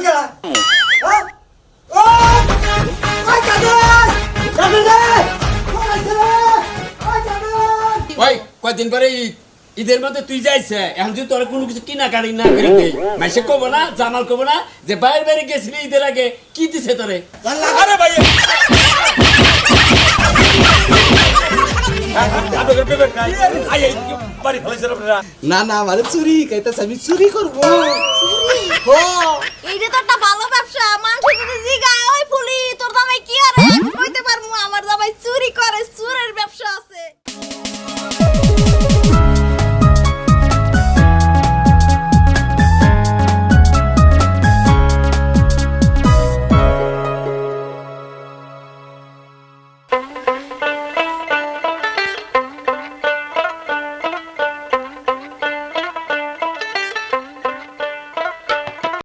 কেডা হ্যাঁ ও ওই কাদের কাদের রে ওই কাদের ওই কয়দিন পরে ঈদের মধ্যে তুই যাইছে এখন যদি তোর কোনো কিছু কিনা কাটি না করে দেই মাইসে কব না জামাল কব না যে বাইরে বাইরে গেছিলি ঈদের আগে কি দিছে তোরে আরে ভাই আপনাদের পেপার খাই আই এই বাড়ি ফেলেছেন আপনারা না না আমারে চুরি কইতাছ আমি চুরি করব চুরি হো এইটা তো একটা ভালো